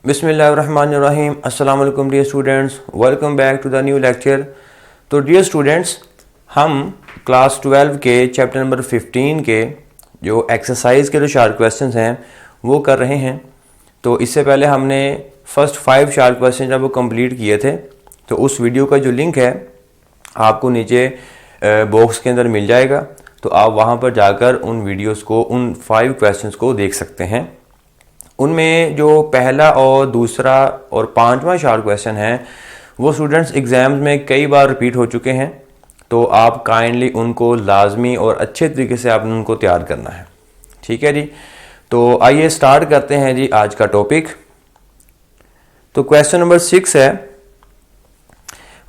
बिस्मिल्लाहिर्रहमानिर्रहीम। अस्सलाम वालेकुम dear students, welcome back to the new lecture. तो डियर स्टूडेंट्स, हम क्लास 12 के चैप्टर नंबर 15 के जो एक्सरसाइज के जो शार्ट क्वेश्चंस हैं वो कर रहे हैं। तो इससे पहले हमने फर्स्ट 5 शार्ट क्वेश्चन जब वो कंप्लीट किए थे, तो उस वीडियो का जो लिंक है आपको नीचे बॉक्स के अंदर मिल जाएगा। तो आप वहाँ पर जाकर उन वीडियोस को, उन 5 क्वेश्चंस को देख सकते हैं। उनमें जो पहला और दूसरा और 5वां शार्ट क्वेश्चन है वो स्टूडेंट्स एग्ज़ाम्स में कई बार रिपीट हो चुके हैं, तो आप काइंडली उनको लाजमी और अच्छे तरीके से आपने उनको तैयार करना है। ठीक है जी, तो आइए स्टार्ट करते हैं जी आज का टॉपिक। तो क्वेश्चन नंबर 6 है,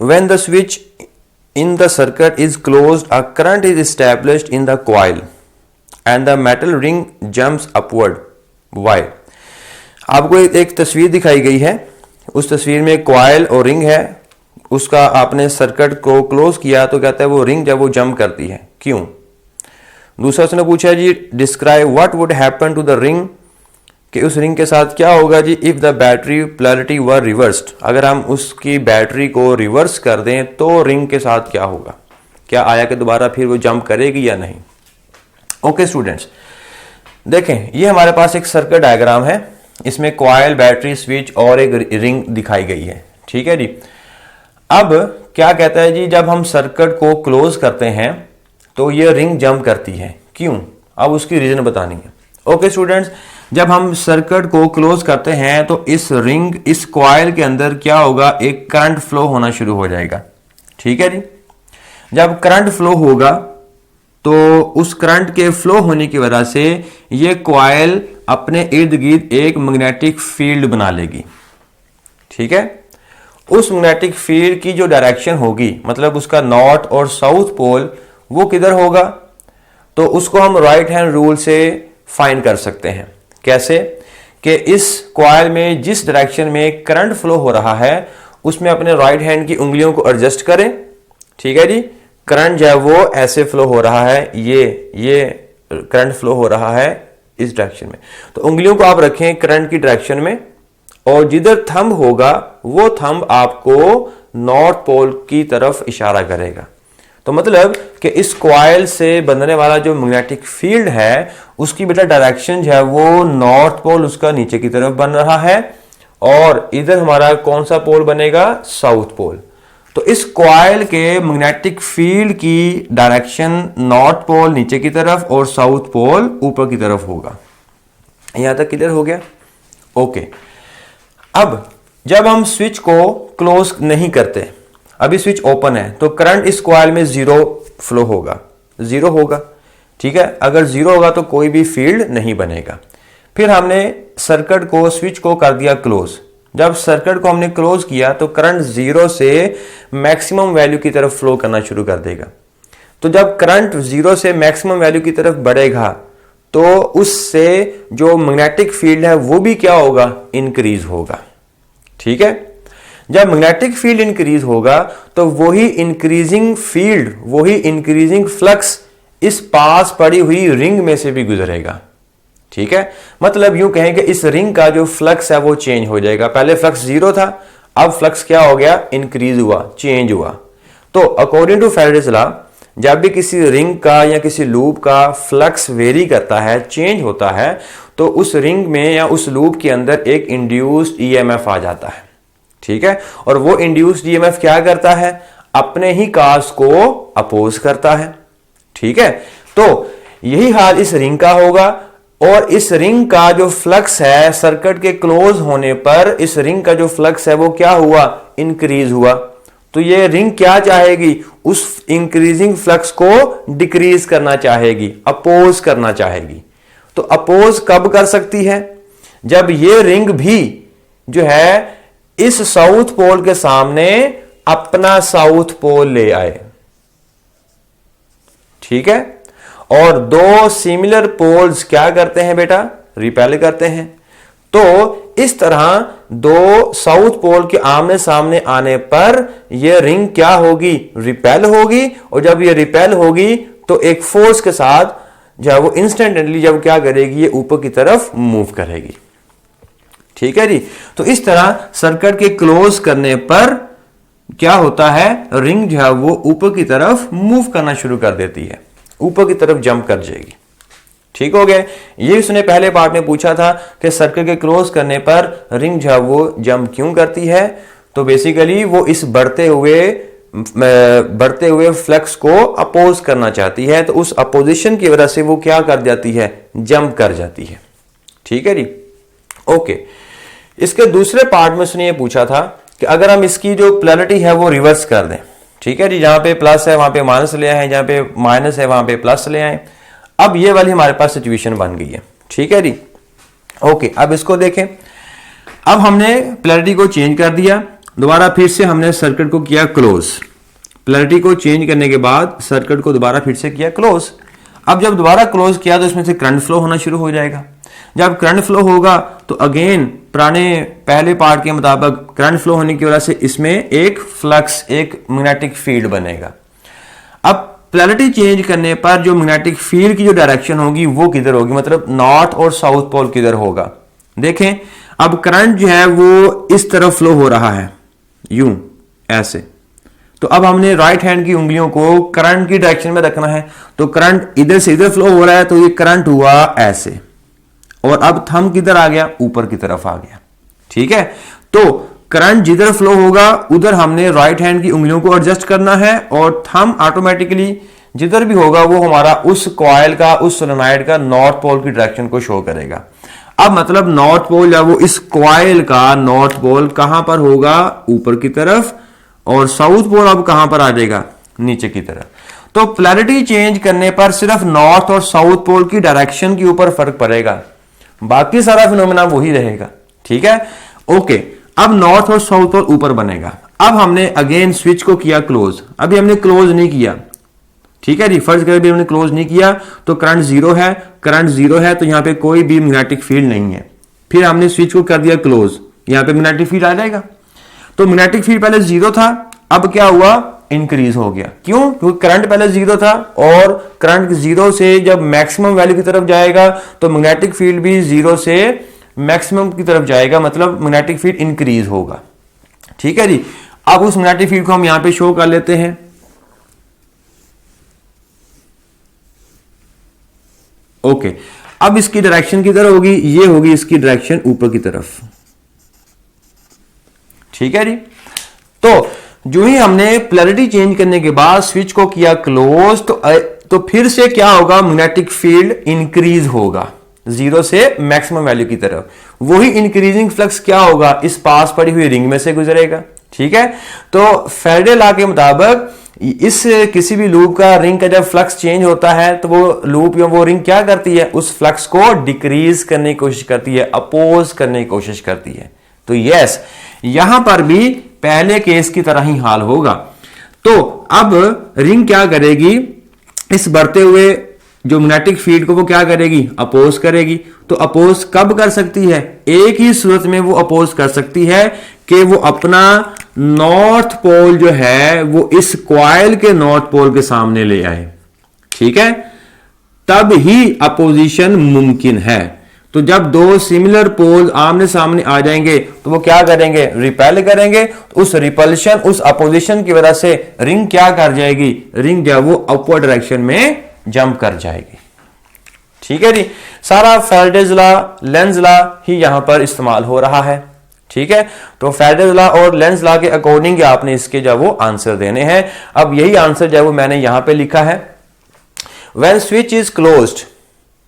when the switch in the circuit is closed a current is established in the coil and the metal ring jumps upward, why. आपको एक तस्वीर दिखाई गई है, उस तस्वीर में कॉइल और रिंग है, उसका आपने सर्किट को क्लोज किया तो कहता है वो रिंग जब वो जंप करती है, क्यों। दूसरा उसने पूछा जी, describe what would happen to the ring, कि उस रिंग के साथ क्या होगा जी if the battery polarity were reversed, अगर हम उसकी बैटरी को रिवर्स कर दें तो रिंग के साथ क्या होगा, क्या आया कि दोबारा फिर वो जंप करेगी या नहीं। ओके स्टूडेंट्स, देखें ये हमारे पास एक सर्किट डायग्राम है, इसमें कॉइल, बैटरी, स्विच और एक रिंग दिखाई गई है। ठीक है जी, अब क्या कहता है जी, जब हम सर्किट को क्लोज करते हैं तो ये रिंग जंप करती है, क्यों। अब उसकी रीजन बतानी है। ओके स्टूडेंट्स, जब हम सर्किट को क्लोज करते हैं तो इस रिंग, इस कॉइल के अंदर क्या होगा, एक करंट फ्लो होना शुरू हो जाएगा। ठीक है जी, जब करंट फ्लो होगा तो उस करंट के फ्लो होने की वजह से ये कॉइल अपने इर्द गिर्द एक मैग्नेटिक फील्ड बना लेगी। ठीक है, उस मैग्नेटिक फील्ड की जो डायरेक्शन होगी, मतलब उसका नॉर्थ और साउथ पोल, वो किधर होगा, तो उसको हम राइट हैंड रूल से फाइंड कर सकते हैं। कैसे कि इस कॉइल में जिस डायरेक्शन में करंट फ्लो हो रहा है उसमें अपने राइट हैंड की उंगलियों को एडजस्ट करें। ठीक है जी, करंट जो है वो ऐसे फ्लो हो रहा है, ये करंट फ्लो हो रहा है इस डायरेक्शन में, तो उंगलियों को आप रखें करंट की डायरेक्शन में, और जिधर थंब होगा वो थंब आपको नॉर्थ पोल की तरफ इशारा करेगा। तो मतलब कि इस कॉइल से बनने वाला जो मैग्नेटिक फील्ड है उसकी बेटा डायरेक्शन जो है वो नॉर्थ पोल उसका नीचे की तरफ बन रहा है, और इधर हमारा कौन सा पोल बनेगा, साउथ पोल। तो इस कॉइल के मैग्नेटिक फील्ड की डायरेक्शन नॉर्थ पोल नीचे की तरफ और साउथ पोल ऊपर की तरफ होगा। यहां तक क्लियर हो गया। ओके, अब जब हम स्विच को क्लोज नहीं करते, अभी स्विच ओपन है, तो करंट इस कॉइल में जीरो फ्लो होगा, जीरो होगा। ठीक है, अगर जीरो होगा तो कोई भी फील्ड नहीं बनेगा। फिर हमने सर्किट को, स्विच को कर दिया क्लोज। जब सर्किट को हमने क्लोज किया तो करंट जीरो से मैक्सिमम वैल्यू की तरफ फ्लो करना शुरू कर देगा। तो जब करंट जीरो से मैक्सिमम वैल्यू की तरफ बढ़ेगा तो उससे जो मैग्नेटिक फील्ड है वो भी क्या होगा, इंक्रीज होगा। ठीक है, जब मैग्नेटिक फील्ड इंक्रीज होगा तो वही इंक्रीजिंग फील्ड, वही इंक्रीजिंग फ्लक्स इस पास पड़ी हुई रिंग में से भी गुजरेगा। ठीक है, मतलब यूं कहें कि इस रिंग का जो फ्लक्स है वो चेंज हो जाएगा। पहले फ्लक्स जीरो था, अब फ्लक्स क्या हो गया, इंक्रीज हुआ, चेंज हुआ। तो अकॉर्डिंग टू फैराडेज लॉ, जब भी किसी रिंग का या किसी लूप का फ्लक्स वेरी करता है, चेंज होता है, तो उस रिंग में या उस लूप के अंदर एक इंड्यूस्ड ईएमएफ आ जाता है। ठीक है, और वो इंड्यूस्ड ईएमएफ क्या करता है, अपने ही काज को अपोज करता है। ठीक है, तो यही हाल इस रिंग का होगा, और इस रिंग का जो फ्लक्स है सर्किट के क्लोज होने पर, इस रिंग का जो फ्लक्स है वो क्या हुआ, इंक्रीज हुआ। तो ये रिंग क्या चाहेगी, उस इंक्रीजिंग फ्लक्स को डिक्रीज करना चाहेगी, अपोज करना चाहेगी। तो अपोज कब कर सकती है, जब ये रिंग भी जो है इस साउथ पोल के सामने अपना साउथ पोल ले आए। ठीक है, और दो सिमिलर पोल्स क्या करते हैं बेटा, रिपेल करते हैं। तो इस तरह दो साउथ पोल के आमने सामने आने पर यह रिंग क्या होगी, रिपेल होगी, और जब ये रिपेल होगी तो एक फोर्स के साथ जब वो इंस्टेंटली जब क्या करेगी, ये ऊपर की तरफ मूव करेगी। ठीक है जी। तो इस तरह सर्किट के क्लोज करने पर क्या होता है, रिंग जो है वो ऊपर की तरफ मूव करना शुरू कर देती है, ऊपर की तरफ जंप कर जाएगी। ठीक हो गया। ये उसने पहले पार्ट में पूछा था कि सर्किट के क्लोज करने पर रिंग जो है वो जंप क्यों करती है। तो बेसिकली वो इस बढ़ते हुए फ्लक्स को अपोज करना चाहती है, तो उस अपोजिशन की वजह से वो क्या कर जाती है, जंप कर जाती है। ठीक है जी, ओके। इसके दूसरे पार्ट में उसने ये पूछा था कि अगर हम इसकी जो पोलैरिटी है वो रिवर्स कर दें, ठीक है जी, जहां पे प्लस है वहां पे माइनस ले आए, जहां पे माइनस है वहां पे प्लस ले आए। अब ये वाली हमारे पास सिचुएशन बन गई है। ठीक है जी, ओके। अब इसको देखें, अब हमने पोलैरिटी को चेंज कर दिया, दोबारा फिर से हमने सर्किट को किया क्लोज। पोलैरिटी को चेंज करने के बाद सर्किट को दोबारा फिर से किया क्लोज। अब जब दोबारा क्लोज किया तो इसमें से करंट फ्लो होना शुरू हो जाएगा। जब करंट फ्लो होगा तो अगेन पहले पार्ट के मुताबिक करंट फ्लो होने की वजह से इसमें एक फ्लक्स, एक मैग्नेटिक फील्ड बनेगा। अब पोलैरिटी चेंज करने पर जो मैग्नेटिक फील्ड की जो डायरेक्शन होगी वो किधर होगी, मतलब नॉर्थ और साउथ पोल किधर होगा। देखें, अब करंट जो है वो इस तरफ फ्लो हो रहा है, यूं ऐसे। तो अब हमने राइट हैंड की उंगलियों को करंट की डायरेक्शन में रखना है, तो करंट इधर से इधर फ्लो हो रहा है, तो ये करंट हुआ ऐसे, और अब थंब किधर आ गया, ऊपर की तरफ आ गया। ठीक है, तो करंट जिधर फ्लो होगा उधर हमने राइट हैंड की उंगलियों को एडजस्ट करना है, और थंब ऑटोमेटिकली जिधर भी होगा वो हमारा उस कॉइल का, उस सोलेनॉइड का नॉर्थ पोल की डायरेक्शन को शो करेगा। अब मतलब नॉर्थ पोल या वो इस कॉइल का नॉर्थ पोल कहां पर होगा, ऊपर की तरफ, और साउथ पोल अब कहां पर आ जाएगा, नीचे की तरफ। तो पोलैरिटी चेंज करने पर सिर्फ नॉर्थ और साउथ पोल की डायरेक्शन के ऊपर फर्क पड़ेगा, बाकी सारा फिनोमेना वही रहेगा। ठीक है, ओके। अब नॉर्थ और साउथ पोल ऊपर बनेगा। अब हमने अगेन स्विच को किया क्लोज, अभी हमने क्लोज नहीं किया। ठीक है जी, फर्ज करें भी हमने क्लोज नहीं किया तो करंट जीरो है, करंट जीरो है तो यहां पे कोई भी मैग्नेटिक फील्ड नहीं है। फिर हमने स्विच को कर दिया क्लोज, यहां पे मैग्नेटिक फील्ड आ जाएगा। तो मैग्नेटिक फील्ड पहले जीरो था, अब क्या हुआ, इंक्रीज हो गया। क्यों? क्योंकि करंट पहले जीरो था, और करंट जीरो से जब मैक्सिमम वैल्यू की तरफ जाएगा तो मैग्नेटिक फील्ड भी जीरो से मैक्सिमम की तरफ जाएगा, मतलब मैग्नेटिक फील्ड इंक्रीज होगा। ठीक है जी, अब उस मैग्नेटिक फील्ड को हम यहां पे शो कर लेते हैं। ओके, अब इसकी डायरेक्शन किधर होगी, ये होगी इसकी डायरेक्शन ऊपर की तरफ। ठीक है जी, तो जो ही हमने पोलैरिटी चेंज करने के बाद स्विच को किया क्लोज, तो फिर से क्या होगा, मैग्नेटिक फील्ड इंक्रीज होगा जीरो से मैक्सिमम वैल्यू की तरफ। वही इंक्रीजिंग फ्लक्स क्या होगा, इस पास पड़ी हुई रिंग में से गुजरेगा। ठीक है, तो फैराडे लॉ के मुताबिक इस किसी भी लूप का, रिंग का जब फ्लक्स चेंज होता है तो वो लूप या वो रिंग क्या करती है, उस फ्लक्स को डिक्रीज करने की कोशिश करती है, अपोज करने की कोशिश करती है। तो यस, यहां पर भी पहले केस की तरह ही हाल होगा। तो अब रिंग क्या करेगी, इस बढ़ते हुए जो मैग्नेटिक फील्ड को वो क्या करेगी, अपोज करेगी। तो अपोज कब कर सकती है, एक ही सूरत में वो अपोज कर सकती है कि वो अपना नॉर्थ पोल जो है वो इस कॉइल के नॉर्थ पोल के सामने ले आए। ठीक है, तब ही अपोजिशन मुमकिन है। तो जब दो सिमिलर पोल आमने सामने आ जाएंगे तो वो क्या करेंगे, रिपेल करेंगे। उस रिपल्शन, उस अपोजिशन की वजह से रिंग क्या कर जाएगी, रिंग जो वो अपवर्ड डायरेक्शन में जंप कर जाएगी। ठीक है जी, सारा फैराडेज लॉ, लेंज लॉ ही यहां पर इस्तेमाल हो रहा है। ठीक है, तो फैराडेज लॉ और लेंज लॉ के अकॉर्डिंग आपने इसके जो वो आंसर देने हैं। अब यही आंसर जो है वो मैंने यहां पे लिखा है, when switch is closed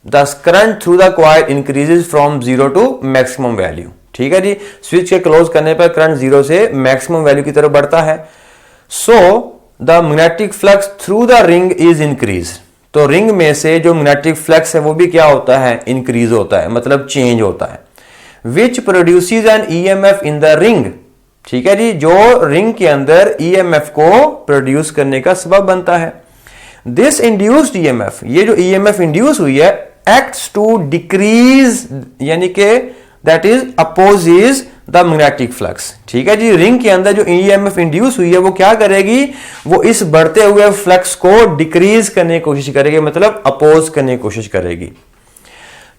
the current through the coil increases from zero to maximum value. ठीक है जी, स्विच के क्लोज करने पर करंट जीरो से मैक्सिमम वैल्यू की तरफ बढ़ता है। So the magnetic flux through the ring is increase. तो रिंग में से जो मैग्नेटिक फ्लक्स है वो भी क्या होता है, इंक्रीज होता है, मतलब चेंज होता है। विच produces an EMF in the ring. ठीक है जी, जो रिंग के अंदर ईएमएफ को प्रोड्यूस करने का सबब बनता है। दिस इंड्यूस्ड ईएमएफ, ये जो ईएमएफ इंड्यूस हुई है, एक्ट्स टू डिक्रीज, यानी कि that is opposes the magnetic flux. ठीक है जी, रिंग के अंदर जो ईएमएफ इंड्यूस हुई है वो क्या करेगी, वो इस बढ़ते हुए फ्लक्स को डिक्रीज करने की कोशिश करेगी, मतलब अपोज करने की कोशिश करेगी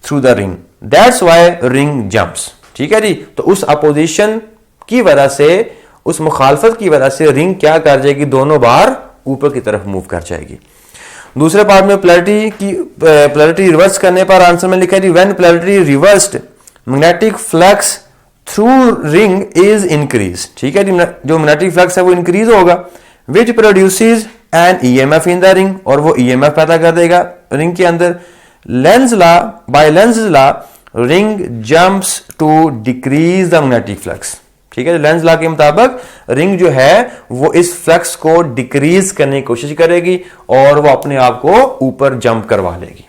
through the ring. That's why ring jumps. ठीक है जी। तो उस अपोजिशन की वजह से, उस मुखालफत की वजह से रिंग क्या कर जाएगी, दोनों बार ऊपर की तरफ मूव कर जाएगी। दूसरे पार्ट में पोलैरिटी रिवर्स करने पर आंसर में लिखा है when polarity reversed magnetic flux through ring is increase. ठीक है जी, जो मैग्नेटिक फ्लक्स है वो इंक्रीज होगा, which produces an EMF in the ring, और वो ईएमएफ पैदा कर देगा रिंग के अंदर। Lenz law, by Lenz law ring jumps to decrease the magnetic flux. ठीक है, लेंज लॉ के मुताबिक रिंग जो है वो इस फ्लक्स को डिक्रीज करने की कोशिश करेगी और वो अपने आप को ऊपर जंप करवा लेगी।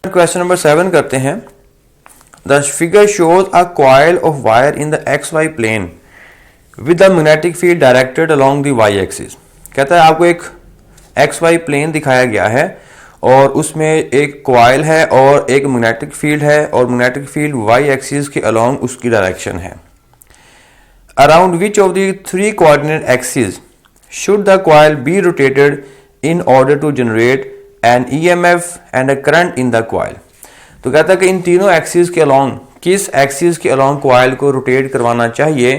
क्वेश्चन नंबर 7 करते हैं। The figure shows a coil of wire in the XY plane with the magnetic field directed along the Y axis. कहता है आपको एक XY प्लेन दिखाया गया है और उसमें एक कॉइल है और एक मैग्नेटिक फील्ड है और मैग्नेटिक फील्ड Y एक्सिस के अलोंग उसकी डायरेक्शन है। Around which of the three coordinate axes should the coil be rotated in order to generate an EMF and a current in the coil? तो कहता है कि इन तीनों एक्सिस के along, किस एक्सिस के अलोंग कॉइल को रोटेट करवाना चाहिए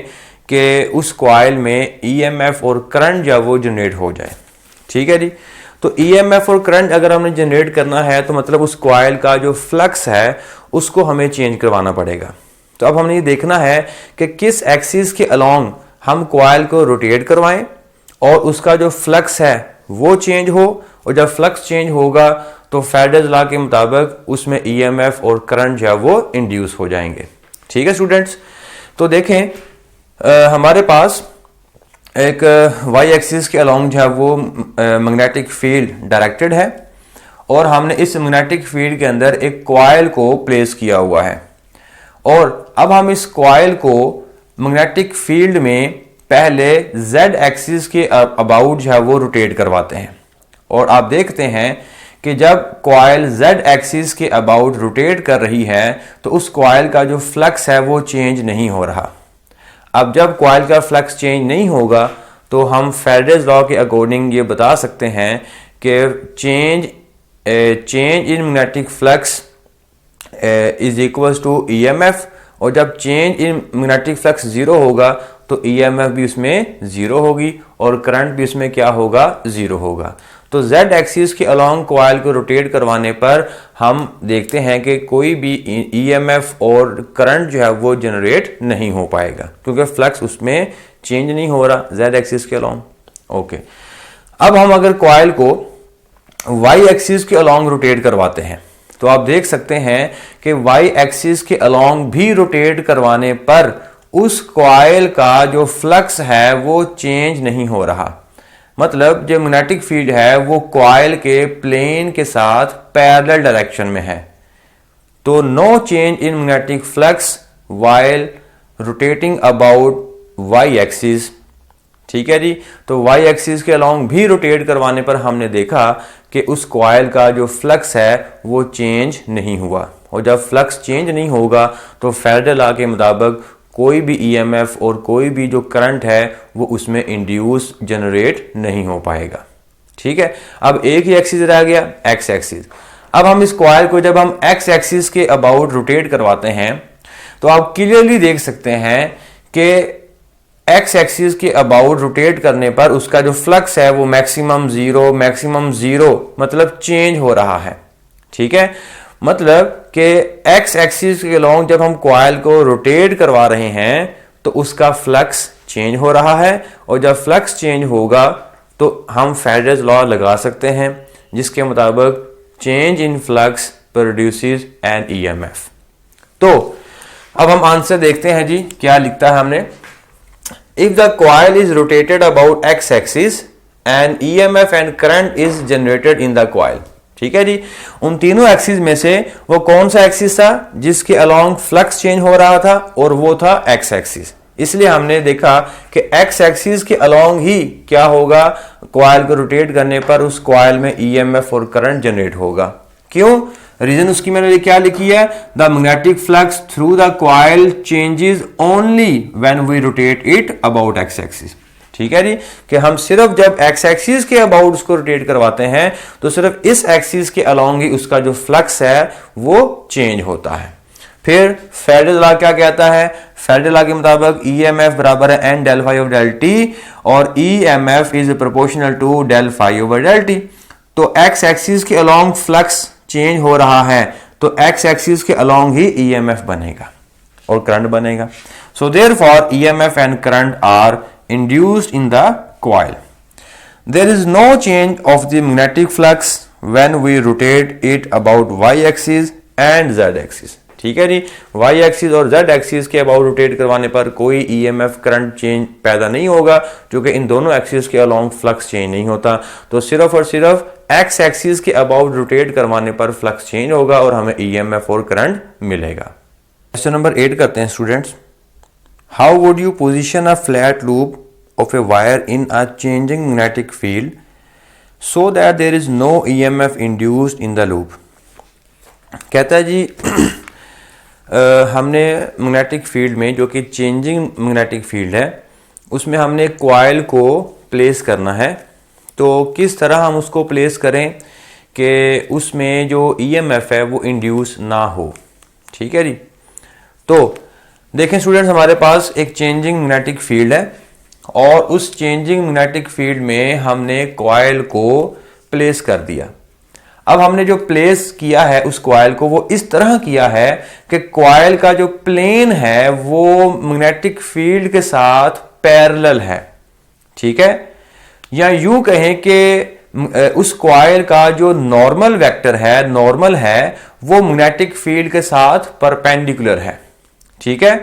कि उस कॉइल में EMF और करंट जो वो जनरेट हो जाए। ठीक है जी, तो EMF और करंट अगर हमने जनरेट करना है तो मतलब उस कॉइल का जो फ्लक्स है उसको हमें चेंज करवाना पड़ेगा। तो अब हमने ये देखना है कि किस एक्सिस के अलोंग हम कॉइल को रोटेट करवाएं और उसका जो फ्लक्स है वो चेंज हो, और जब फ्लक्स चेंज होगा तो फैराडेज लॉ के मुताबिक उसमें EMF और करंट जो है वो इंड्यूस हो जाएंगे। ठीक है स्टूडेंट्स, तो देखें हमारे पास एक Y एक्सिस के अलोंग जो है वो मैग्नेटिक फील्ड डायरेक्टेड है और हमने इस मैग्नेटिक फील्ड के अंदर एक कॉइल को प्लेस किया हुआ है और अब हम इस कॉइल को मैग्नेटिक फील्ड में पहले Z एक्सिस के अबाउट जो है वो रोटेट करवाते हैं और आप देखते हैं कि जब कॉइल Z एक्सिस के अबाउट रोटेट कर रही है तो उस कॉइल का जो फ्लक्स है वो चेंज नहीं हो रहा। अब जब कॉइल का फ्लक्स चेंज नहीं होगा तो हम फैराडेज लॉ के अकॉर्डिंग ये बता सकते हैं कि change in magnetic flux is equals to EMF, और जब change in magnetic flux zero होगा तो EMF भी उसमें जीरो होगी और करंट भी उसमें क्या होगा, जीरो होगा। तो Z एक्सिस के अलोंग कॉइल को रोटेट करवाने पर हम देखते हैं कि कोई भी EMF और करंट जो है वो जनरेट नहीं हो पाएगा क्योंकि फ्लक्स उसमें चेंज नहीं हो रहा Z एक्सिस के अलोंग। ओके, अब हम अगर कॉइल को Y एक्सिस के अलोंग रोटेट करवाते हैं तो आप देख सकते हैं कि Y एक्सिस के अलोंग भी रोटेट करवाने पर उस कॉइल का जो फ्लक्स है वो चेंज नहीं हो रहा। मतलब जो मैग्नेटिक फील्ड है वो कॉइल के प्लेन के साथ पैरेलल डायरेक्शन में है, तो no change in magnetic flux while rotating about Y axis. ठीक है जी, तो Y एक्सिस के अलोंग भी रोटेट करवाने पर हमने देखा कि उस कॉइल का जो फ्लक्स है वो चेंज नहीं हुआ, और जब फ्लक्स चेंज नहीं होगा तो फैराडे लॉ के मुताबिक कोई भी EMF और कोई भी जो करंट है वो उसमें इंड्यूस जनरेट नहीं हो पाएगा। ठीक है, अब एक ही एक्सिस रह गया X एक्सिस। अब हम इस कॉइल को जब हम X एक्सिस के अबाउट रोटेट करवाते हैं तो आप क्लियरली देख सकते हैं कि X एक्सिस के अबाउट रोटेट करने पर उसका जो फ्लक्स है वो मैक्सिमम जीरो मतलब चेंज हो रहा है। ठीक है, मतलब कि X एक्सिस के अलोंग जब हम कॉइल को रोटेट करवा रहे हैं तो उसका फ्लक्स चेंज हो रहा है, और जब फ्लक्स चेंज होगा तो हम फैराडेज लॉ लगा सकते हैं जिसके मुताबिक change in flux produces N EMF। तो अब हम आंसर देखते हैं जी, क्या लिखता है हमने। If the coil is rotated about X axis and EMF and current is generated in the coil। ठीक है जी, उन तीनों एक्सिस में से वो कौन सा एक्सिस था जिसके अलोंग फ्लक्स चेंज हो रहा था, और वो था X एक्सिस। इसलिए हमने देखा कि X एक्सिस के अलोंग ही क्या होगा, कॉइल को रोटेट करने पर उस कॉइल में EMF और करंट जनरेट होगा। क्यों, रीजन उसकी मैंने क्या लिखी है, the magnetic flux through the coil changes only when we rotate it about X axis. ठीक है जी, कि हम सिर्फ जब X एक्सिस के अबाउट उसको रोटेट करवाते हैं तो सिर्फ इस एक्सिस के अलोंग ही उसका जो फ्लक्स है वो चेंज होता है। फिर फैराडेज लॉ क्या कहता है? फैराडेज लॉ के मुताबिक ईएमएफ बराबर है n del phi over del t और EMF is proportional to del phi over del t. तो एक्स एक्सिस के अलोंग फ्लक्स चेंज हो रहा है तो एक्स एक्सिस के अलोंग ही ईएमएफ बनेगा और करंट बनेगा। So therefore EMF and current are induced in the coil. There is no change of the magnetic flux when we rotate it about y axis and z axis. ठीक है जी, Y axis और Z axis के about rotate करवाने पर कोई EMF current change पैदा नहीं होगा क्योंकि इन दोनों एक्सिस के अलोंग फ्लक्स चेंज नहीं होता। तो सिर्फ और सिर्फ एक्स एक्सिस के अबाउट रोटेट करवाने पर फ्लक्स चेंज होगा और हमें ईएमएफ और करंट मिलेगा। क्वेश्चन नंबर 8 करते हैं students. How would you position a flat loop of a wire in a changing magnetic field so that there is no EMF induced in the loop. कहता है जी हमने मैग्नेटिक फील्ड में, जो कि चेंजिंग मैग्नेटिक फील्ड है, उसमें हमने कॉइल को प्लेस करना है। तो किस तरह हम उसको प्लेस करें कि उसमें जो ईएमएफ है वो इंड्यूस ना हो। ठीक है जी, तो देखें स्टूडेंट्स, हमारे पास एक चेंजिंग मैग्नेटिक फील्ड है और उस चेंजिंग मैग्नेटिक फील्ड में हमने कॉइल को प्लेस कर दिया। अब हमने जो प्लेस किया है उस कॉइल को वो इस तरह किया है कि कॉइल का जो प्लेन है वो मैग्नेटिक फील्ड के साथ पैरेलल है। ठीक है, या यूं कहें कि उस कॉइल का जो नॉर्मल वेक्टर है, नॉर्मल है, वो मैग्नेटिक फील्ड के साथ परपेंडिकुलर है। ठीक है,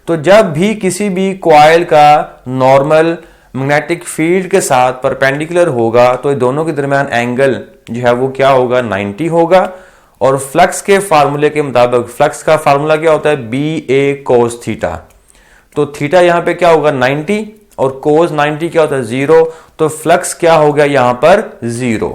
तो जब भी किसी भी कॉइल का नॉर्मल मैग्नेटिक फील्ड के साथ परपेंडिकुलर होगा तो दोनों के दरमियान एंगल जो है वो क्या होगा? 90 होगा। और फ्लक्स के फार्मूले के मुताबिक, फ्लक्स का फार्मूला क्या होता है? बी ए कोस थीटा। तो थीटा यहां पे क्या होगा? 90 और कोस 90 क्या होता है? 0। तो फ्लक्स क्या हो गया यहां पर? 0।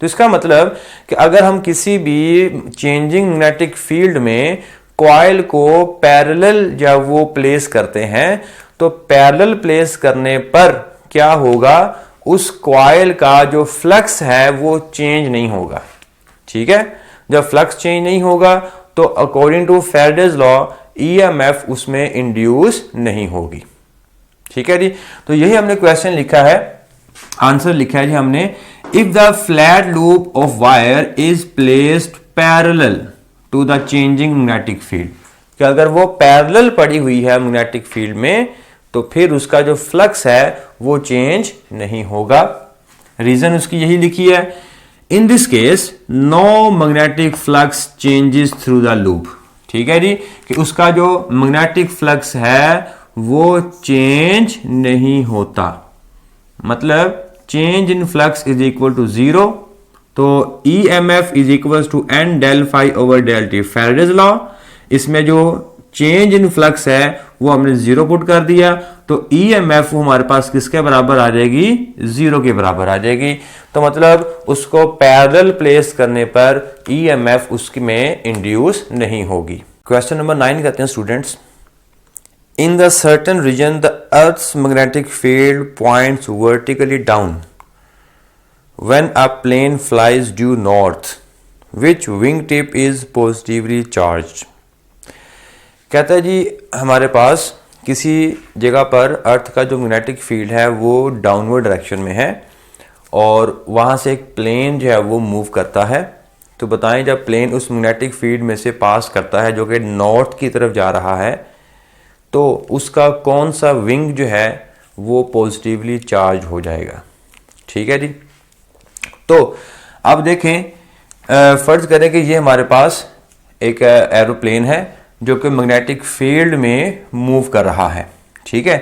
तो इसका मतलब कि अगर हम किसी भी चेंजिंग मैग्नेटिक फील्ड में कॉइल को पैरेलल जब वो प्लेस करते हैं तो पैरेलल प्लेस करने पर क्या होगा? उस कॉइल का जो फ्लक्स है वो चेंज नहीं होगा। ठीक है, जब फ्लक्स चेंज नहीं होगा तो according to Faraday's law EMF उसमें इंड्यूस नहीं होगी। ठीक है जी, तो यही हमने क्वेश्चन लिखा है, आंसर लिखा है जी हमने। If the flat loop of wire is placed parallel to the changing magnetic field, कि अगर वो पैरेलल पड़ी हुई है मैग्नेटिक फील्ड में तो फिर उसका जो फ्लक्स है वो चेंज नहीं होगा। रीजन उसकी यही लिखी है, in this case no magnetic flux changes through the loop. ठीक है जी, कि उसका जो मैग्नेटिक फ्लक्स है वो चेंज नहीं होता, मतलब change in flux is equal to 0। तो EMF is equal to N del phi over del t, Faraday's law. इसमें जो चेंज इन फ्लक्स है वो हमने 0 पुट कर दिया तो ईएमएफ हमारे पास किसके बराबर आ जाएगी? 0 के बराबर आ जाएगी। तो मतलब उसको पैरेलल प्लेस करने पर ईएमएफ उसमें इंड्यूस नहीं होगी। क्वेश्चन नंबर 9 कहते हैं students. In the certain region the earth's magnetic field points vertically down when a plane flies due north which wing tip is positively charged. कहता है जी हमारे पास किसी जगह पर अर्थ का जो मैग्नेटिक फील्ड है वो डाउनवर्ड डायरेक्शन में है और वहाँ से एक प्लेन जो है वो मूव करता है। तो बताएं जब प्लेन उस मैग्नेटिक फील्ड में से पास करता है जो कि नॉर्थ की तरफ जा रहा है तो उसका कौन सा विंग जो है वो पॉजिटिवली चार्ज हो जाएगा। ठीक है जी, तो अब देखें, फर्ज करें कि ये हमारे पास एक एरोप्लेन है जो कि मैग्नेटिक फील्ड में मूव कर रहा है। ठीक है,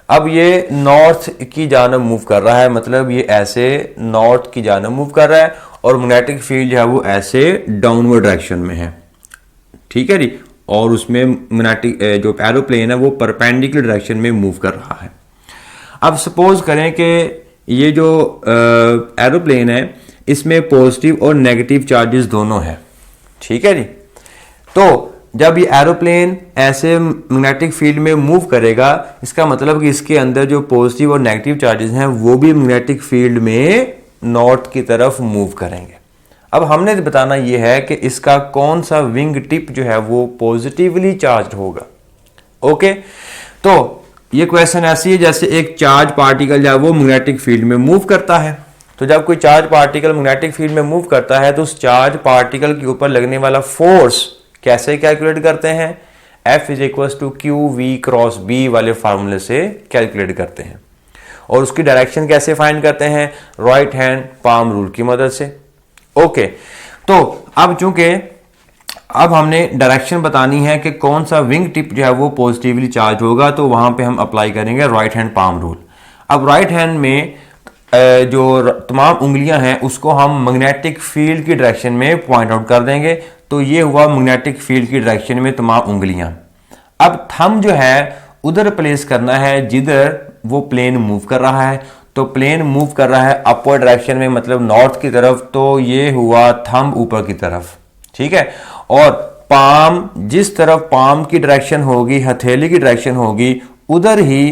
अब ये नॉर्थ की जानब मूव कर रहा है, मतलब ये ऐसे नॉर्थ की जानब मूव कर रहा है और मैग्नेटिक फील्ड जो है वो ऐसे डाउनवर्ड डायरेक्शन में है। ठीक है जी, और उसमें मैग्नेटिक जो एरोप्लेन है वो परपेंडिकुलर डायरेक्शन में मूव कर रहा है। अब सपोज करें कि ये जो एरोप्लेन है इसमें पॉजिटिव और नेगेटिव चार्जेस दोनों हैं। ठीक है जी, तो जब ये एरोप्लेन ऐसे मैग्नेटिक फील्ड में मूव करेगा इसका मतलब कि इसके अंदर जो पॉजिटिव और नेगेटिव चार्जेस हैं वो भी मैग्नेटिक फील्ड में नॉर्थ की तरफ मूव करेंगे। अब हमने बताना ये है कि इसका कौन सा विंग टिप जो है वो पॉजिटिवली चार्ज होगा। ओके, तो ये क्वेश्चन ऐसी है जैसे एक चार्ज पार्टिकल जो है वो मैग्नेटिक फील्ड में मूव करता है। तो जब कोई चार्ज पार्टिकल मैग्नेटिक फील्ड में मूव करता है तो उस चार्ज पार्टिकल के ऊपर लगने वाला फोर्स कैसे कैलकुलेट करते हैं? F is equal to q v cross B वाले फार्मूले से कैलकुलेट करते हैं। और उसकी डायरेक्शन कैसे फाइंड करते हैं? राइट हैंड पाम रूल की मदद से। ओके, तो अब चूंकि अब हमने डायरेक्शन बतानी है कि कौन सा विंग टिप जो है वो पॉजिटिवली चार्ज होगा, तो वहां पे हम अप्लाई करेंगे राइट हैंड पाम रूल। अब राइट हैंड में जो तमाम उंगलियां हैं उसको हम मैग्नेटिक फील्ड की डायरेक्शन में पॉइंट आउट कर देंगे। तो ये हुआ मैग्नेटिक फील्ड की डायरेक्शन में तमाम उंगलियां। अब थंब जो है उधर प्लेस करना है जिधर वो प्लेन मूव कर रहा है। तो प्लेन मूव कर रहा है अपवर्ड डायरेक्शन में, मतलब नॉर्थ की तरफ, तो ये हुआ थंब ऊपर की तरफ। ठीक है, और पाम जिस तरफ पाम की डायरेक्शन होगी, हथेली की डायरेक्शन होगी, उधर ही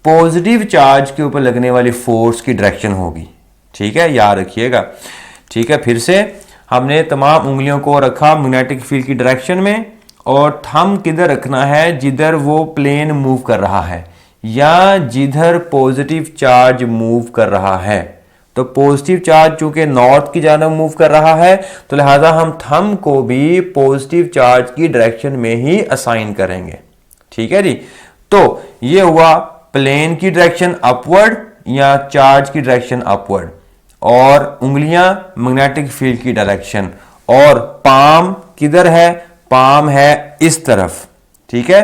पॉजिटिव चार्ज के ऊपर लगने वाली फोर्स की डायरेक्शन होगी। ठीक है, याद रखिएगा। ठीक है, फिर से हमने तमाम उंगलियों को रखा मैग्नेटिक फील्ड की डायरेक्शन में, और थंब किधर रखना है? जिधर वो प्लेन मूव कर रहा है या जिधर पॉजिटिव चार्ज मूव कर रहा है। तो पॉजिटिव चार्ज चूंकि नॉर्थ की जानब मूव कर रहा है, तो लिहाजा हम थंब को भी पॉजिटिव चार्ज की डायरेक्शन में ही असाइन करेंगे। ठीक है जी, तो ये हुआ प्लेन की डायरेक्शन अपवर्ड या चार्ज की डायरेक्शन अपवर्ड, और उंगलियां मैग्नेटिक फील्ड की डायरेक्शन, और पाम किधर है? पाम है इस तरफ। ठीक है,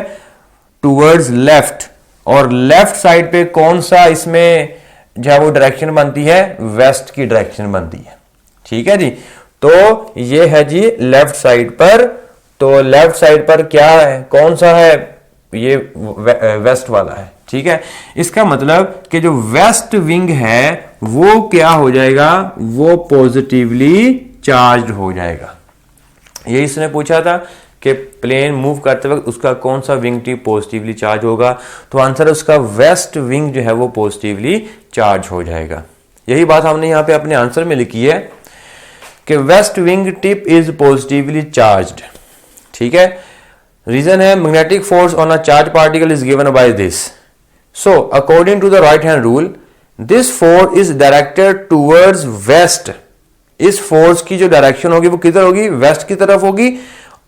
टूवर्ड्स लेफ्ट, और लेफ्ट साइड पे कौन सा इसमें जो है वो डायरेक्शन बनती है? वेस्ट की डायरेक्शन बनती है। ठीक है जी, तो ये है जी लेफ्ट साइड पर। तो लेफ्ट साइड पर क्या है, कौन सा है? ये वेस्ट वाला है। ठीक है, इसका मतलब कि जो वेस्ट विंग है वो क्या हो जाएगा? वो पॉजिटिवली चार्ज हो जाएगा। यही इसने पूछा था कि प्लेन मूव करते वक्त उसका कौन सा विंग टिप पॉजिटिवली चार्ज होगा, तो आंसर उसका वेस्ट विंग जो है वो पॉजिटिवली चार्ज हो जाएगा। यही बात हमने यहां पे अपने आंसर में लिखी है कि west wing tip is positively charged. ठीक है, रीजन है magnetic force on a charge particle is given by this. So according to the right hand rule this force is directed towards west. इस force की जो direction होगी वो किधर होगी? वेस्ट की तरफ होगी,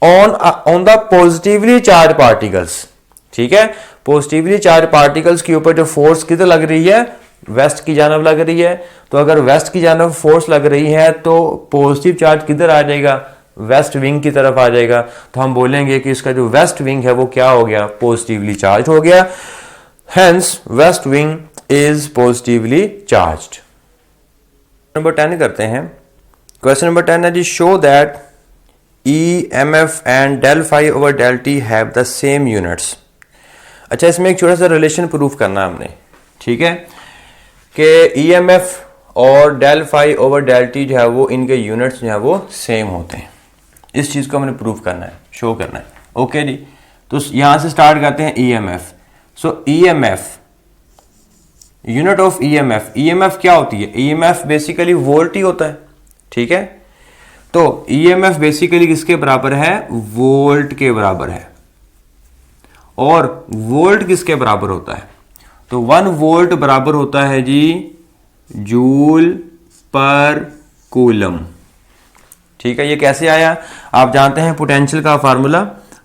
on the positively charge particles. ठीक है, पॉजिटिवली चार्ज पार्टिकल्स के ऊपर जो फोर्स किधर लग रही है? वेस्ट की जानब लग रही है। तो अगर वेस्ट की जानब फोर्स लग रही है तो पॉजिटिव चार्ज किधर आ जाएगा? वेस्ट विंग की तरफ आ जाएगा। तो हम बोलेंगे कि इसका जो वेस्ट विंग है वो क्या हो गया? पॉजिटिवली चार्ज हो गया। Hence west wing is positively charged. Number 10 करते हैं। क्वेश्चन नंबर 10 है जी, show that EMF and del phi over del t have the same units। अच्छा, इसमें एक छोटा सा रिलेशन प्रूफ करना है हमने। ठीक है, कि EMF और del phi over del t जो है वो इनके यूनिट्स जो है वो सेम होते हैं। इस चीज को हमने प्रूफ करना है, शो करना है। ओके जी, तो यहां से स्टार्ट करते हैं EMF। So EMF, unit of EMF क्या होती है? EMF बेसिकली वोल्ट ही होता है। ठीक है, तो EMF बेसिकली किसके बराबर है? वोल्ट के बराबर है। और वोल्ट किसके बराबर होता है? तो 1 वोल्ट बराबर होता है जी जूल पर कूलम। ठीक है, ये कैसे आया? आप जानते हैं पोटेंशियल का फार्मूला।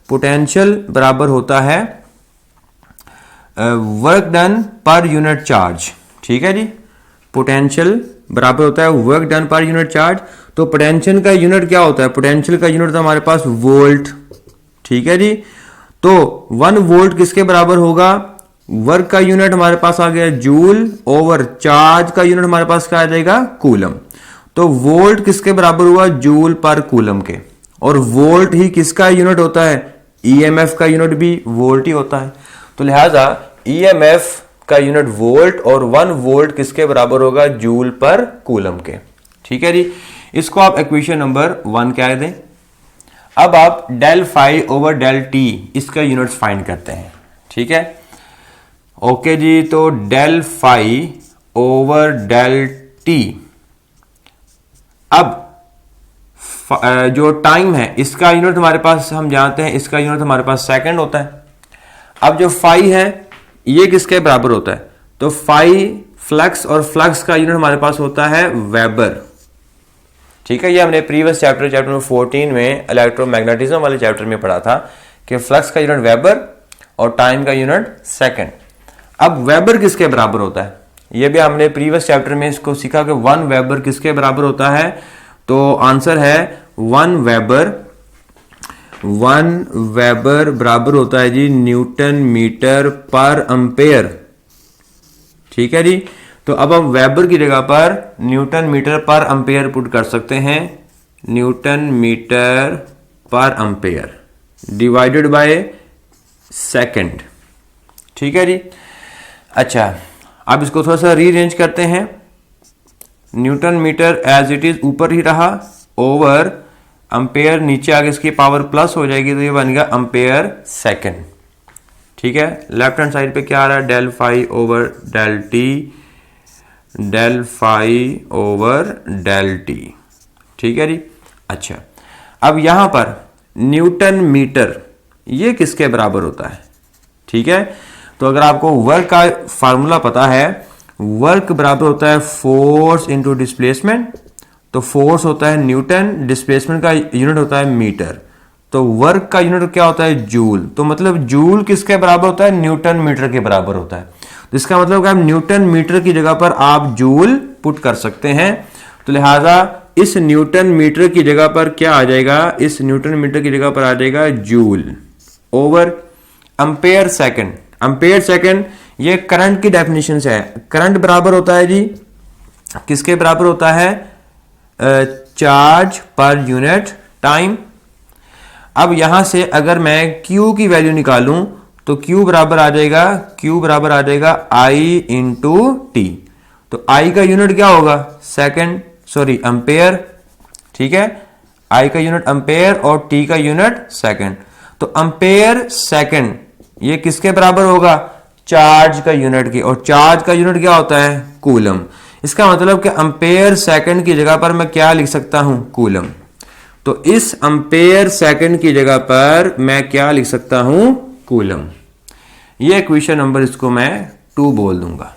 पोटेंशियल बराबर होता है work done per unit charge. ठीक है जी, पोटेंशियल बराबर होता है work done per unit charge. तो पोटेंशियल का यूनिट क्या होता है? पोटेंशियल का यूनिट तो हमारे पास वोल्ट। ठीक है जी, तो 1 वोल्ट किसके बराबर होगा? वर्क का यूनिट हमारे पास आ गया जूल, ओवर चार्ज का यूनिट हमारे पास क्या आ जाएगा? कूलम। तो वोल्ट किसके बराबर हुआ? जूल पर कूलम के। और वोल्ट ही किसका यूनिट होता है? EMF का यूनिट भी वोल्ट ही होता है। तो लिहाजा EMF का यूनिट वोल्ट और 1 वोल्ट किसके बराबर होगा? जूल पर कूलम के। ठीक है जी, इसको आप इक्वेशन नंबर 1 कह दें। अब आप del phi over del t इसका यूनिट्स फाइंड करते हैं। ठीक है, ओके जी, तो del phi over del t. अब जो टाइम है इसका यूनिट हमारे पास हम जानते हैं, इसका यूनिट हमारे पास सेकंड होता है। अब जो फाई है ये किसके बराबर होता है, तो फाई फ्लक्स, और फ्लक्स का यूनिट हमारे पास होता है वेबर। ठीक है, ये हमने प्रीवियस चैप्टर नंबर 14 में इलेक्ट्रोमैग्नेटिज्म वाले चैप्टर में पढ़ा था कि फ्लक्स का यूनिट वेबर और टाइम का यूनिट सेकंड। अब वेबर किसके बराबर होता है, ये भी हमने प्रीवियस चैप्टर में इसको सीखा कि 1 वेबर किसके बराबर होता है, तो आंसर है 1 वेबर बराबर होता है जी न्यूटन मीटर पर एम्पेयर। ठीक है जी, तो अब हम वेबर की जगह पर न्यूटन मीटर पर एम्पेयर पुट कर सकते हैं, न्यूटन मीटर पर एम्पेयर डिवाइडेड बाय सेकंड। ठीक है जी, अच्छा अब इसको थोड़ा सा रीअरेंज करते हैं, newton metre as it is ऊपर ही रहा, ओवर एम्पेयर नीचे आगे इसकी पावर प्लस हो जाएगी, तो ये बन गया एम्पेयर सेकंड। ठीक है, लेफ्ट हैंड साइड पे क्या आ रहा है, del phi over del t, del phi over del t. ठीक है जी, अच्छा अब यहां पर न्यूटन मीटर ये किसके बराबर होता है। ठीक है, तो अगर आपको वर्क का फार्मूला पता है, वर्क बराबर होता है फोर्स इंटू डिस्प्लेसमेंट, तो फोर्स होता है न्यूटन, डिस्प्लेसमेंट का यूनिट होता है मीटर, तो वर्क का यूनिट क्या होता है, जूल। तो मतलब जूल किसके बराबर होता है, न्यूटन मीटर के बराबर होता है। तो इसका मतलब कि आप न्यूटन मीटर की जगह पर आप जूल पुट कर सकते हैं, तो लिहाजा इस न्यूटन मीटर की जगह पर क्या आ जाएगा, इस न्यूटन मीटर की जगह पर आ जाएगा joule over ampere second. Ampere second ये करंट की डेफिनेशन से है, करंट बराबर होता है जी किसके बराबर होता है, चार्ज पर यूनिट टाइम। अब यहां से अगर मैं Q की वैल्यू निकालूं तो Q बराबर आ जाएगा, Q बराबर आ जाएगा I इंटू टी। तो I का यूनिट क्या होगा, सेकंड, सॉरी एम्पेयर। ठीक है, I का यूनिट एम्पेयर और T का यूनिट सेकंड। तो एम्पेयर सेकंड ये किसके बराबर होगा, चार्ज का यूनिट की, और चार्ज का यूनिट क्या होता है, कूलम। इसका मतलब कि एम्पेयर सेकंड की जगह पर मैं क्या लिख सकता हूं, कूलम। तो इस एम्पेयर सेकंड की जगह पर मैं क्या लिख सकता हूं, कूलम। ये इक्वेशन नंबर इसको मैं 2 बोल दूंगा।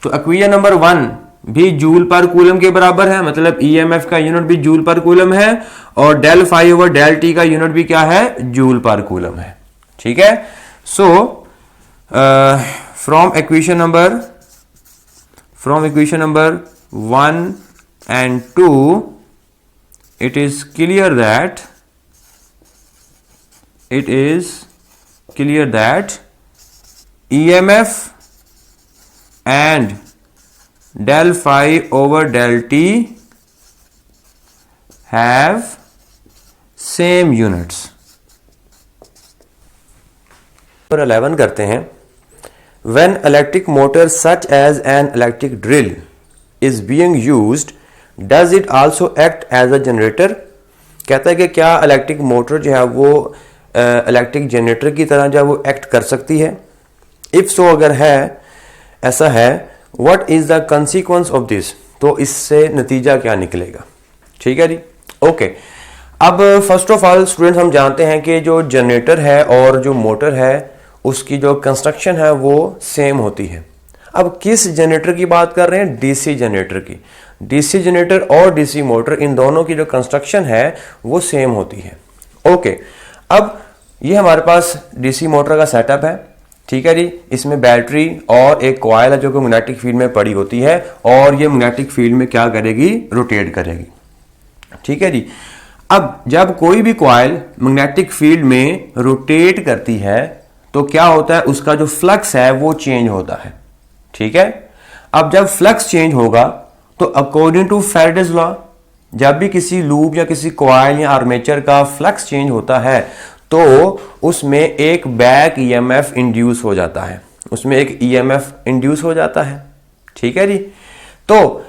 तो इक्वेशन नंबर 1 भी जूल पर कूलम के बराबर है, मतलब ईएमएफ का यूनिट भी जूल पर कूलम है, और del phi over del t का यूनिट भी क्या है, जूल पर कूलम है। ठीक है, so from equation number 1 and 2 it is clear that EMF and del phi over del t have same units। Number 11 करते हैं, when electric motor such as an electric drill is being used does it also act as a generator। कहता है कि क्या electric motor जो है वो electric generator की तरह जो है वो एक्ट कर सकती है। इफ सो अगर है ऐसा है, what is the consequence of this, तो इससे नतीजा क्या निकलेगा। ठीक है जी, ओके। अब फर्स्ट ऑफ ऑल स्टूडेंट्स हम जानते हैं कि जो जनरेटर है और जो मोटर है उसकी जो कंस्ट्रक्शन है वो सेम होती है। अब किस जनरेटर की बात कर रहे हैं, डीसी जनरेटर की। डीसी जनरेटर और डीसी मोटर इन दोनों की जो कंस्ट्रक्शन है वो सेम होती है। ओके, अब ये हमारे पास डीसी मोटर का सेटअप है। ठीक है जी, इसमें बैटरी और एक कॉइल है जो कि मैग्नेटिक फील्ड में पड़ी होती है, और ये मैग्नेटिक फील्ड में क्या करेगी, रोटेट करेगी। ठीक है जी, अब जब कोई भी कॉइल मैग्नेटिक फील्ड में रोटेट करती है तो क्या होता है, उसका जो फ्लक्स है वो चेंज होता है। ठीक है, अब जब फ्लक्स चेंज होगा तो अकॉर्डिंग टू फैराडेज लॉ, जब भी किसी लूप या किसी कॉइल या आर्मेचर का फ्लक्स चेंज होता है तो उसमें एक बैक ईएमएफ इंड्यूस हो जाता है, उसमें एक ईएमएफ इंड्यूस हो जाता है। ठीक है जी, तो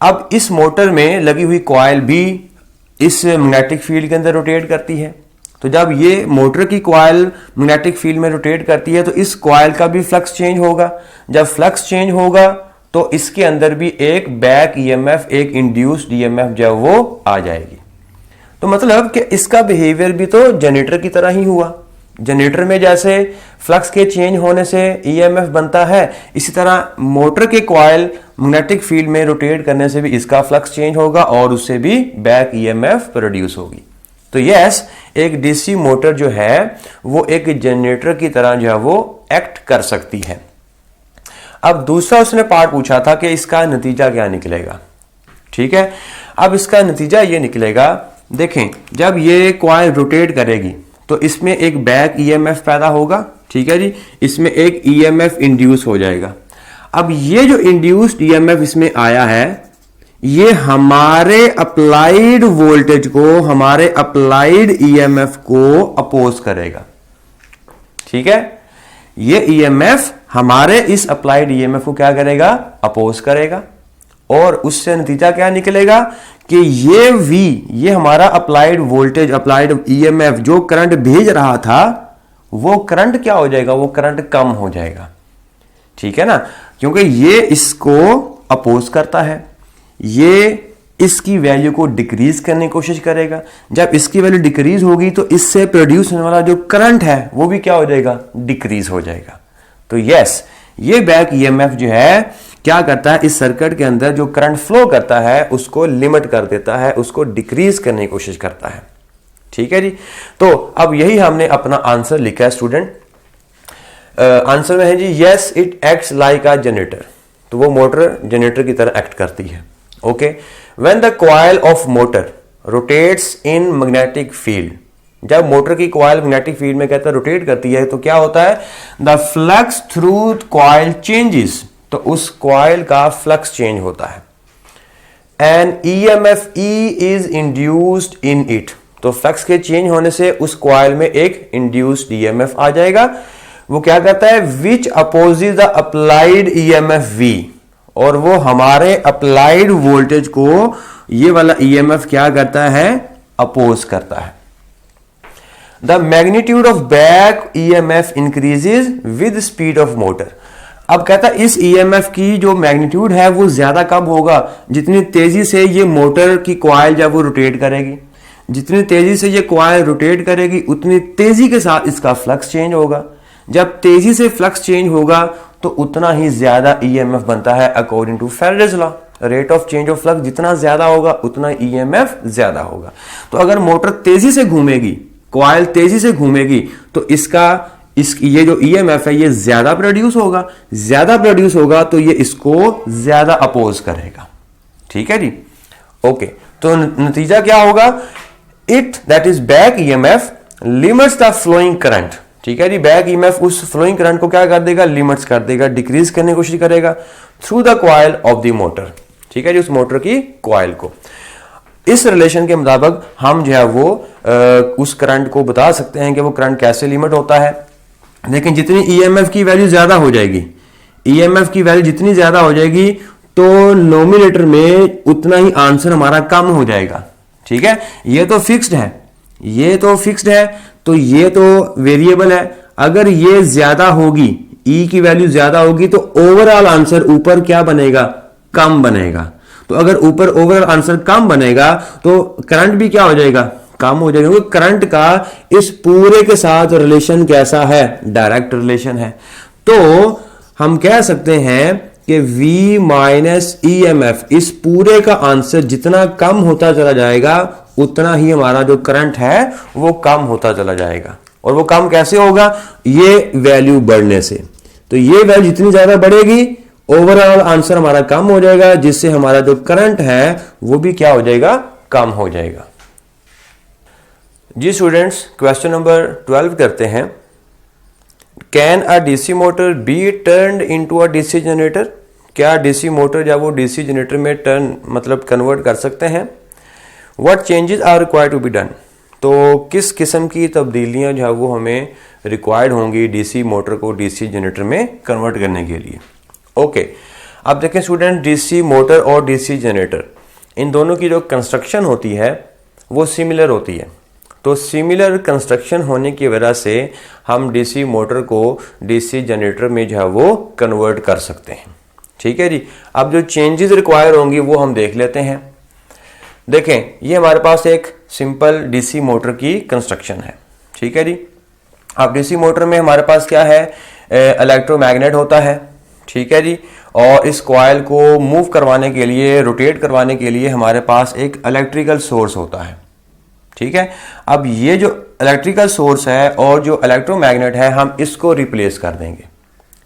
अब इस मोटर में लगी हुई कॉइल भी इस मैग्नेटिक फील्ड के अंदर रोटेट करती है। तो जब ये मोटर की कॉइल मैग्नेटिक फील्ड में रोटेट करती है तो इस कॉइल का भी फ्लक्स चेंज होगा। जब फ्लक्स चेंज होगा तो इसके अंदर भी एक बैक ईएमएफ, एक इंड्यूस्ड ईएमएफ जो वो आ जाएगी। तो मतलब कि इसका बिहेवियर भी तो जनरेटर की तरह ही हुआ। जनरेटर में जैसे फ्लक्स के चेंज होने से ईएमएफ बनता है, इसी तरह मोटर के कॉइल मैग्नेटिक फील्ड में रोटेट करने से भी इसका फ्लक्स चेंज होगा और उससे भी बैक ईएमएफ प्रोड्यूस होगी। तो यस, एक डीसी मोटर जो है वो एक जनरेटर की तरह जो है वो एक्ट कर सकती है। अब दूसरा उसने पार्ट पूछा था कि इसका नतीजा क्या निकलेगा। ठीक है, अब इसका नतीजा ये निकलेगा, देखें जब ये कॉइल रोटेट करेगी तो इसमें एक बैक ईएमएफ पैदा होगा। ठीक है जी, इसमें एक ईएमएफ इंड्यूस हो जाएगा। अब ये जो इंड्यूस्ड ईएमएफ इसमें आया है, ये हमारे अप्लाइड वोल्टेज को, हमारे अप्लाइड ईएमएफ को अपोज करेगा। ठीक है, ये ईएमएफ हमारे इस अप्लाइड ईएमएफ को क्या करेगा, अपोज करेगा। और उससे नतीजा क्या निकलेगा कि ये V, ये हमारा अप्लाइड वोल्टेज, अप्लाइड ईएमएफ जो करंट भेज रहा था, वो करंट क्या हो जाएगा, वो करंट कम हो जाएगा। ठीक है ना, क्योंकि ये इसको अपोज करता है, ये इसकी वैल्यू को डिक्रीज करने की कोशिश करेगा। जब इसकी वैल्यू डिक्रीज होगी तो इससे प्रोड्यूस होने वाला जो करंट है वो भी क्या हो जाएगा, डिक्रीज हो जाएगा। तो यस, ये बैक ईएमएफ जो है क्या करता है, इस सर्किट के अंदर जो करंट फ्लो करता है उसको लिमिट कर देता है, उसको डिक्रीज करने की कोशिश करता है। ठीक है जी, तो अब यही हमने अपना आंसर लिखा है स्टूडेंट। आंसर में है जी yes it acts like a generator, तो वो मोटर जनरेटर की तरह एक्ट करती है। Okay, when the coil of motor rotates in magnetic field, जब मोटर की कॉइल मैग्नेटिक फील्ड में कहता है रोटेट करती है तो क्या होता है, the flux through coil changes, तो उस कॉइल का फ्लक्स चेंज होता है। And EMF E is induced in it, तो फ्लक्स के चेंज होने से उस कॉइल में एक इंड्यूस्ड ईएमएफ आ जाएगा। वो क्या करता है, which opposes the applied EMF V, और वो हमारे अप्लाइड वोल्टेज को ये वाला ईएमएफ क्या करता है, अपोज करता है। The magnitude of back EMF increases with speed of motor. अब कहता है इस ईएमएफ की जो मैग्नीट्यूड है वो ज्यादा कब होगा, जितनी तेजी से ये मोटर की कॉइल जब वो रोटेट करेगी, जितनी तेजी से ये कॉइल रोटेट करेगी उतनी तेजी के साथ इसका फ्लक्स चेंज होगा। जब तेजी से फ्लक्स चेंज होगा तो उतना ही ज्यादा ईएमएफ बनता है according to Faraday's law. Rate of change of flux जितना ज्यादा होगा उतना ईएमएफ ज्यादा होगा। तो अगर मोटर तेजी से घूमेगी, कॉइल तेजी से घूमेगी, तो ये जो ईएमएफ है ये ज्यादा प्रोड्यूस होगा, ज्यादा प्रोड्यूस होगा तो ये इसको ज्यादा अपोज करेगा। ठीक है जी, ओके, तो नतीजा क्या होगा, it that is back EMF limits the flowing current. ठीक है जी, बैक ईएमएफ उस फ्लोइंग करंट को क्या कर देगा, लिमिट्स कर देगा, डिक्रीज करने की कोशिश करेगा through the coil of the motor. ठीक है जी, उस मोटर की कॉइल को। इस रिलेशन के मुताबिक हम जो है वो उस करंट को बता सकते हैं कि वो करंट कैसे लिमिट होता है। लेकिन जितनी ईएमएफ की वैल्यू ज्यादा हो जाएगी, ईएमएफ की वैल्यू जितनी ज्यादा हो जाएगी तो नोमिनेटर में उतना ही आंसर हमारा कम हो जाएगा। ठीक है, ये तो फिक्स्ड है, ये तो फिक्स्ड है, तो ये तो वेरिएबल है। अगर ये ज्यादा होगी, ई की वैल्यू ज्यादा होगी तो ओवरऑल आंसर ऊपर क्या बनेगा, कम बनेगा। तो अगर ऊपर ओवरऑल आंसर कम बनेगा तो करंट भी क्या हो जाएगा, कम हो जाएगा, क्योंकि करंट का इस पूरे के साथ रिलेशन कैसा है, डायरेक्ट रिलेशन है। तो हम कह सकते हैं कि V माइनस ईएमएफ, इस पूरे का आंसर जितना कम होता चला जाएगा उतना ही हमारा जो करंट है वो कम होता चला जाएगा। और वो कम कैसे होगा, ये वैल्यू बढ़ने से। तो ये वैल्यू जितनी ज्यादा बढ़ेगी ओवरऑल आंसर हमारा कम हो जाएगा, जिससे हमारा जो करंट है वो भी क्या हो जाएगा, कम हो जाएगा। जी स्टूडेंट्स, क्वेश्चन नंबर 12 करते हैं। Can a DC motor be turned into a DC generator, क्या डीसी मोटर जब वो डीसी जनरेटर में टर्न मतलब कन्वर्ट कर सकते हैं। What changes are required to be done, तो किस किस्म की तब्दीलियां जो है वो हमें रिक्वायर्ड होंगी डीसी मोटर को डीसी जनरेटर में कन्वर्ट करने के लिए। ओके, अब देखें स्टूडेंट, डीसी मोटर और डीसी जनरेटर इन दोनों की जो कंस्ट्रक्शन होती है वो सिमिलर होती है। तो सिमिलर कंस्ट्रक्शन होने की वजह से हम डीसी मोटर को डीसी जनरेटर में जो है वो कन्वर्ट कर सकते हैं। ठीक है जी, अब जो चेंजेस रिक्वायर होंगी वो हम देख लेते हैं। देखें, ये हमारे पास एक सिंपल डीसी मोटर की कंस्ट्रक्शन है। ठीक है जी। अब डीसी मोटर में हमारे पास क्या है, इलेक्ट्रोमैग्नेट होता है। ठीक है जी। और इस कॉइल को मूव करवाने के लिए, रोटेट करवाने के लिए हमारे पास एक इलेक्ट्रिकल सोर्स होता है। ठीक है। अब ये जो इलेक्ट्रिकल सोर्स है और जो इलेक्ट्रोमैग्नेट है, हम इसको रिप्लेस कर देंगे।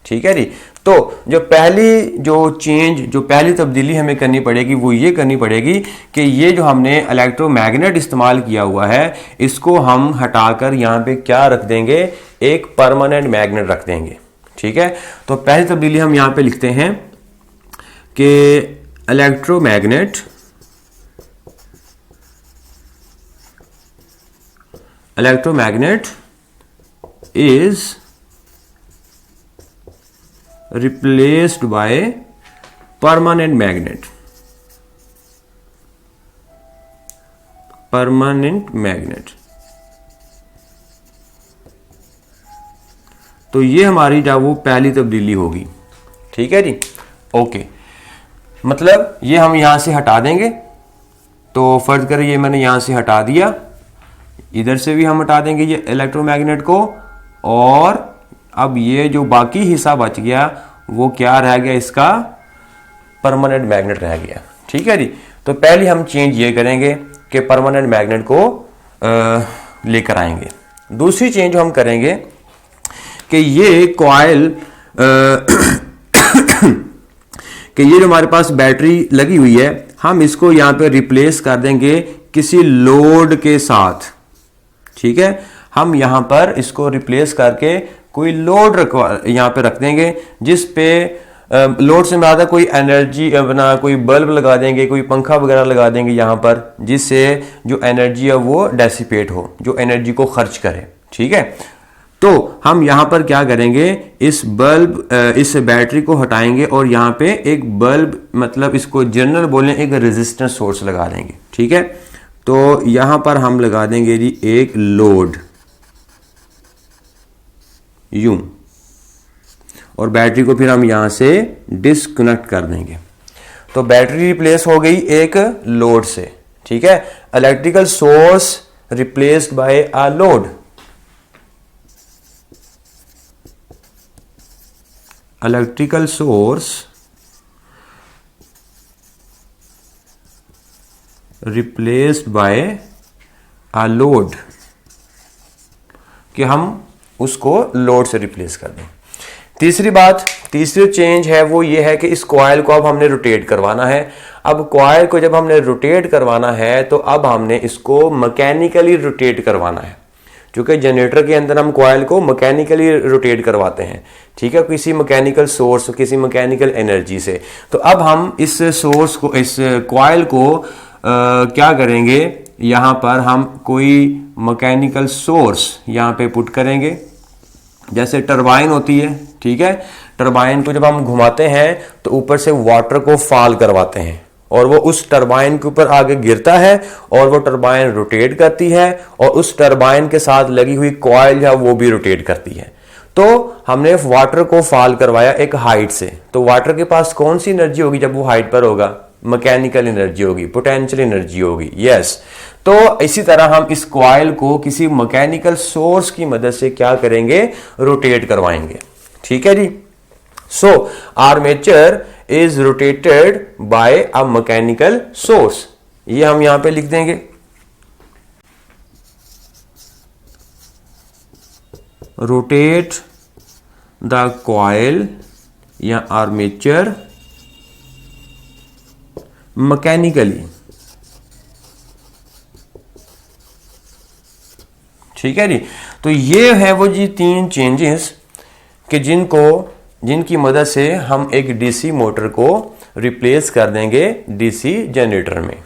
ठीक है जी। तो जो पहली तब्दीली हमें करनी पड़ेगी वो ये करनी पड़ेगी कि ये जो हमने इलेक्ट्रोमैग्नेट इस्तेमाल किया हुआ है, इसको हम हटाकर यहाँ पे क्या रख देंगे, एक परमानेंट मैग्नेट रख देंगे। ठीक है। तो पहली तब्दीली हम यहाँ पे लिखते हैं कि electromagnet is replaced by permanent magnet। तो ये हमारी जब वो पहली तब्दीली होगी। ठीक है जी। ओके, मतलब ये हम यहां से हटा देंगे। तो फर्ज करें ये मैंने यहां से हटा दिया, इधर से भी हम हटा देंगे ये इलेक्ट्रोमैग्नेट को, और अब ये जो बाकी हिस्सा बच गया वो क्या रह गया, इसका परमानेंट मैग्नेट रह गया। ठीक है जी। तो पहले हम चेंज ये करेंगे कि परमानेंट मैग्नेट को लेकर आएंगे। दूसरी चेंज हम करेंगे कि ये कॉइल कि ये जो हमारे पास बैटरी लगी हुई है, हम इसको यहाँ पे रिप्लेस कर देंगे किसी लोड के साथ। ठीक है। हम यहाँ पर इसको रिप्लेस करके कोई लोड यहाँ पे रख देंगे, जिस पे लोड से ज़्यादा कोई एनर्जी अपना कोई बल्ब लगा देंगे, कोई पंखा वगैरह लगा देंगे यहाँ पर, जिससे जो एनर्जी है वो डेसिपेट हो, जो एनर्जी को खर्च करे। ठीक है। तो हम यहाँ पर क्या करेंगे, इस बैटरी को हटाएंगे और यहाँ पे एक बल्ब, मतलब इसको जनरल बोलें, एक रेजिस्टेंस सोर्स लगा देंगे। ठीक है। तो यहाँ पर हम लगा देंगे जी एक लोड यूं, और बैटरी को फिर हम यहां से डिस्कनेक्ट कर देंगे। तो बैटरी रिप्लेस हो गई एक लोड से। ठीक है। Electrical source replaced by a load. Electrical source replaced by a load, कि हम उसको लोड से रिप्लेस कर दें। तीसरी चेंज है वो ये है कि इस कॉइल को अब हमने रोटेट करवाना है। अब कॉइल को जब हमने रोटेट करवाना है तो अब हमने इसको मैकेनिकली रोटेट करवाना है, क्योंकि जनरेटर के अंदर हम कॉइल को मैकेनिकली रोटेट करवाते हैं। ठीक है। किसी मैकेनिकल सोर्स, किसी मैकेनिकल एनर्जी से। तो अब हम इस सोर्स को, इस कॉइल को क्या करेंगे, यहाँ पर हम कोई मैकेनिकल सोर्स यहाँ पे पुट करेंगे, जैसे टरबाइन होती है। ठीक है। टरबाइन को जब हम घुमाते हैं तो ऊपर से वाटर को फॉल करवाते हैं, और वो उस टरबाइन के ऊपर आगे गिरता है, और वो टरबाइन रोटेट करती है, और उस टरबाइन के साथ लगी हुई कॉइल है वो भी रोटेट करती है। तो हमने वाटर को फॉल करवाया एक हाइट से। तो वाटर के पास कौन सी एनर्जी होगी जब वो हाइट पर होगा, मैकेनिकल एनर्जी होगी, पोटेंशियल एनर्जी होगी। यस। तो इसी तरह हम इस कॉइल को किसी मैकेनिकल सोर्स की मदद से क्या करेंगे, रोटेट करवाएंगे। ठीक है जी। So armature is rotated by a mechanical source, ये हम यहां पे लिख देंगे। रोटेट द कॉइल या आर्मेचर मैकेनिकली। ठीक है जी। तो ये है वो जी 3 चेंजेस कि जिनकी मदद से हम एक डीसी मोटर को रिप्लेस कर देंगे डीसी जनरेटर में।